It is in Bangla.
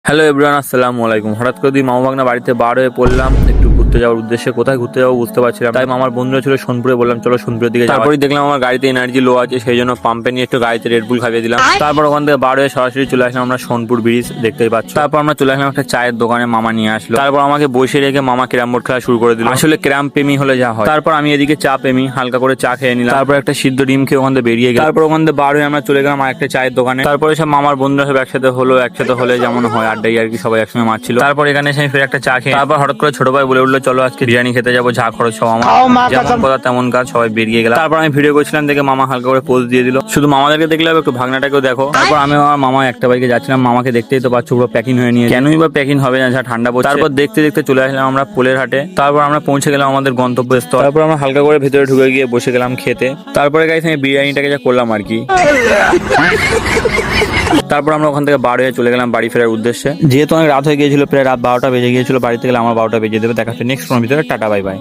হ্যালো এভরিওয়ান, আসসালামু আলাইকুম। হঠাৎ করে দুই মামা ভাগনা বাড়িতে বার হয়ে পড়লাম একটু ঘুরতে যাওয়ার উদ্দেশ্যে। কোথায় ঘুরতে যাবো বুঝতে পারছিলাম, তাই মামার বন্ধুরা ছিল সোনপুরে, বললাম চলো সোনপুরের দিকে। তারপরে দেখলাম আমার গাড়িতে এনার্জি লো আছে, সেই জন্য পাম্পে নিয়ে একটু গাড়িতে রেডবুল খাইয়ে দিলাম। তারপর ওখান থেকে বার হয়ে সরাসরি চলে আসলাম আমরা সোনপুর ব্রিজ, দেখতেই পাচ্ছ। তারপর আমরা চলে আসলাম একটা চায়ের দোকানে, মামা নিয়ে আসলো। তারপর আমাকে বসে রেখে মামা ক্যারাম বোর্ড খেলা শুরু করে দিল। আসলে ক্যারাম প্রেমী হলে যা হয়। তারপর আমি এদিকে চা প্রেমী, হালকা করে চা খেয়ে নিলাম। তারপর একটা সিদ্ধ ডিম খেয়ে ওখান থেকে বেরিয়ে গেলাম। তারপর ওখান থেকে বার হয়ে আমরা চলে গেলাম আরেকটা চায়ের দোকানে। তারপরে সব মামার বন্ধুরা সব একসাথে হলে যেমন হয় আড্ডাই আর কি, সবাই একসঙ্গে মারছিল। তারপর এখানে এসে ফের একটা চা খেয়ে তারপর হঠাৎ করে ছোট ভাই বলে উঠলো চলো আজকে বিরিয়ানি খেতে যাবো, যা খরচ সব আমার। যেমন কথা তেমন কাজ, সবাই বেরিয়ে গেলাম। তারপর আমি ভিডিও করছিলাম দেখে মামা হালকা করে পোজ দিয়ে দিল। শুধু মামাদেরকে দেখলে একটু ভাগনাটাকেও দেখো। তারপর আমি আমার মামা একটা বাইকে যাচ্ছিলাম, মামাকে দেখতেই তো পাচ্ছ পুরো প্যাকিং হয়ে নিয়ে, কেনই বা প্যাকিং হবে না, যা ঠান্ডা পড়ছে। তারপর দেখতে দেখতে চলে আসলাম আমরা পোলের হাটে। তারপর আমরা পৌঁছে গেলাম আমাদের গন্তব্যস্থল। তারপর আমরা হালকা করে ভেতরে ঢুকে গিয়ে বসে গেলাম খেতে। তারপরে গাইস আমি বিরিয়ানিটাকে যা করলাম আর কি। তারপর আমরা ওখান থেকে বার হয়ে চলে গেলাম বাড়ি ফেরার উদ্দেশ্যে। যেহেতু অনেক রাত হয়ে গিয়েছিল, প্রায় রাত 12টা বেজে গিয়েছিল, বাড়িতে গেলে আমার 12টা বেজে দেবে। দেখা হচ্ছে নেক্সট ভিডিওতে। Tata, bye bye.